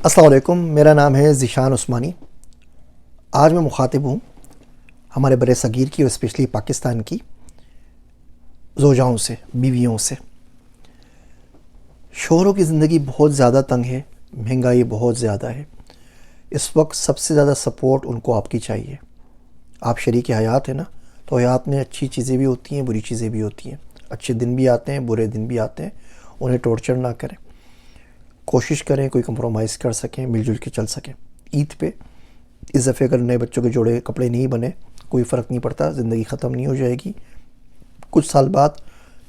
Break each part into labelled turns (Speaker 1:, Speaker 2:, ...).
Speaker 1: السلام علیکم، میرا نام ہے ذیشان عثمانی۔ آج میں مخاطب ہوں ہمارے بر صغیر کی اور اسپیشلی پاکستان کی زوجاؤں سے، بیویوں سے۔ شوہروں کی زندگی بہت زیادہ تنگ ہے، مہنگائی بہت زیادہ ہے۔ اس وقت سب سے زیادہ سپورٹ ان کو آپ کی چاہیے۔ آپ شریک حیات ہیں نا، تو حیات میں اچھی چیزیں بھی ہوتی ہیں، بری چیزیں بھی ہوتی ہیں، اچھے دن بھی آتے ہیں، برے دن بھی آتے ہیں۔ انہیں ٹارچر نہ کریں، کوشش کریں کوئی کمپرومائز کر سکیں، مل جل کے چل سکیں۔ عید پہ اس دفعہ اگر نئے بچوں کے جوڑے کپڑے نہیں بنے، کوئی فرق نہیں پڑتا، زندگی ختم نہیں ہو جائے گی۔ کچھ سال بعد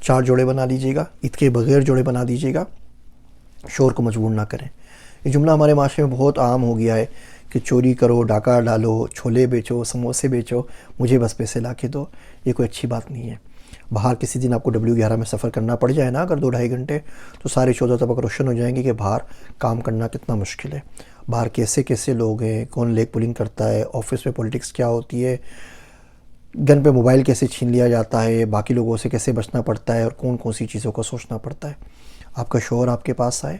Speaker 1: 4 جوڑے بنا لیجیے گا، عید کے بغیر جوڑے بنا دیجیے گا، شوہر کو مجبور نہ کریں۔ یہ جملہ ہمارے معاشرے میں بہت عام ہو گیا ہے کہ چوری کرو، ڈاکہ ڈالو، چھولے بیچو، سموسے بیچو، مجھے بس پیسے لا کے دو۔ یہ کوئی اچھی بات نہیں ہے۔ باہر کسی دن آپ کو W11 میں سفر کرنا پڑ جائے نا اگر 2-2.5 گھنٹے، تو سارے 14 طبق روشن ہو جائیں گے کہ باہر کام کرنا کتنا مشکل ہے۔ باہر کیسے کیسے لوگ ہیں، کون لیگ پولنگ کرتا ہے، آفس میں پولیٹکس کیا ہوتی ہے، گن پہ موبائل کیسے چھین لیا جاتا ہے، باقی لوگوں سے کیسے بچنا پڑتا ہے، اور کون کون سی چیزوں کو سوچنا پڑتا ہے۔ آپ کا شوہر آپ کے پاس آئے،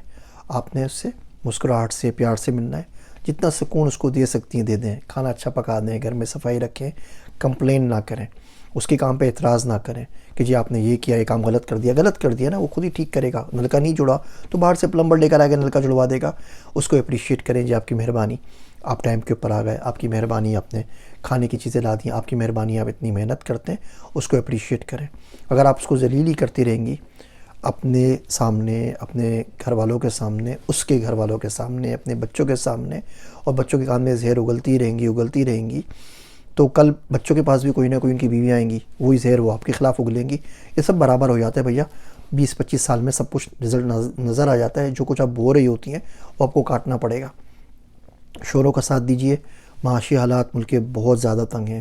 Speaker 1: آپ نے اس سے مسکراہٹ سے، پیار سے ملنا ہے۔ جتنا سکون اس کو دے سکتی ہیں دے دیں، کھانا اچھا پکا دیں، گھر میں صفائی رکھیں، کمپلین نہ کریں، اس کے کام پہ اعتراض نہ کریں کہ جی آپ نے یہ کیا، یہ کام غلط کر دیا نا، وہ خود ہی ٹھیک کرے گا۔ نلکا نہیں جڑا تو باہر سے پلمبر لے کر آئے گا، نلکا جڑوا دے گا۔ اس کو اپریشیٹ کریں، جی آپ کی مہربانی، آپ ٹائم کے اوپر آ گئے، آپ کی مہربانی، آپ نے کھانے کی چیزیں لا دیں، آپ کی مہربانی، آپ اتنی محنت کرتے ہیں، اس کو اپریشیٹ کریں۔ اگر آپ اس کو ذلیل ہی کرتی رہیں گی اپنے سامنے، اپنے گھر والوں کے سامنے، اس کے گھر والوں کے سامنے، اپنے بچوں کے سامنے، اور بچوں کے کان میں زہر اگلتی رہیں گی، تو کل بچوں کے پاس بھی کوئی نہ کوئی ان کی بیوی آئیں گی، وہی زہر وہ آپ کے خلاف اگلیں گی۔ یہ سب برابر ہو جاتا ہے بھیا، 20-25 سال میں سب کچھ رزلٹ نظر آ جاتا ہے۔ جو کچھ آپ بو رہی ہوتی ہیں وہ آپ کو کاٹنا پڑے گا۔ شوہروں کا ساتھ دیجئے، معاشی حالات ملک کے بہت زیادہ تنگ ہیں،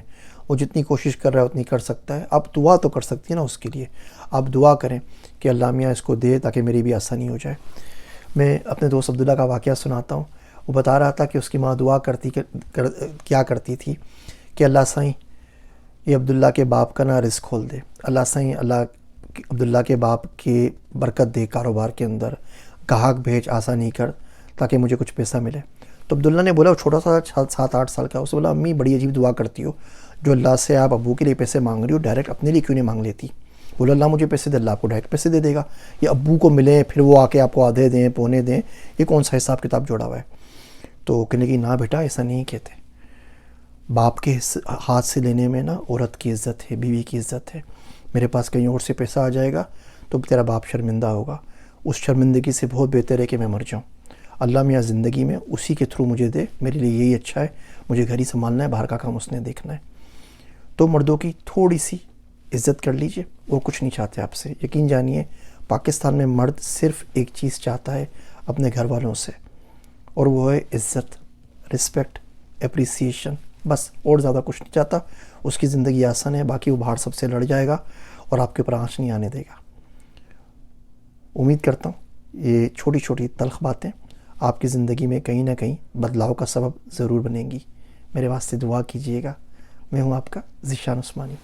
Speaker 1: وہ جتنی کوشش کر رہا ہے اتنی کر سکتا ہے۔ آپ دعا تو کر سکتی ہیں نا اس کے لیے، آپ دعا کریں کہ اللہ میاں اس کو دے تاکہ میری بھی آسانی ہو جائے۔ میں اپنے دوست عبداللہ کا واقعہ سناتا ہوں۔ وہ بتا رہا تھا کہ اس کی ماں دعا کیا کرتی تھی کہ اللہ سائیں یہ عبداللہ کے باپ کا نا رزق کھول دے، اللہ سائیں اللہ عبداللہ کے باپ کی برکت دے کاروبار کے اندر، گاہک بھیج، آسانی کر تاکہ مجھے کچھ پیسہ ملے۔ تو عبداللہ نے بولا، وہ چھوٹا سا 7-8 سال کا، اسے بولا امی بڑی عجیب دعا کرتی ہو، جو اللہ سے آپ ابو کے لیے پیسے مانگ رہی ہو، ڈائریکٹ اپنے لیے کیوں نہیں مانگ لیتی؟ بولا اللہ مجھے پیسے دے، اللہ آپ کو ڈائریکٹ پیسے دے دے گا، یہ ابو کو ملیں پھر وہ آ کے آپ کو آدھے دیں پونے دیں، یہ کون سا حساب کتاب جوڑا ہوا ہے؟ تو کہنے کی نہ بیٹا ایسا نہیں کہتے، باپ کے ہاتھ سے لینے میں نا عورت کی عزت ہے، بیوی کی عزت ہے۔ میرے پاس کہیں اور سے پیسہ آ جائے گا تو تیرا باپ شرمندہ ہوگا، اس شرمندگی سے بہت بہتر ہے کہ میں مر جاؤں۔ اللہ میاں زندگی میں اسی کے تھرو مجھے دے، میرے لیے یہی اچھا ہے، مجھے گھر ہی سنبھالنا ہے، باہر کا کام اس نے دیکھنا ہے۔ تو مردوں کی تھوڑی سی عزت کر لیجئے، وہ کچھ نہیں چاہتے آپ سے۔ یقین جانیے پاکستان میں مرد صرف ایک چیز چاہتا ہے اپنے گھر والوں سے، اور وہ ہے عزت، رسپیکٹ، اپریسیشن، بس، اور زیادہ کچھ نہیں چاہتا۔ اس کی زندگی آسان ہے، باقی وہ باہر سب سے لڑ جائے گا اور آپ کے اوپر آنچ نہیں آنے دے گا۔ امید کرتا ہوں یہ چھوٹی چھوٹی تلخ باتیں آپ کی زندگی میں کہیں نہ کہیں بدلاؤ کا سبب ضرور بنیں گی۔ میرے واسطے دعا کیجیے گا۔ میں ہوں آپ کا ذیشان عثمانی۔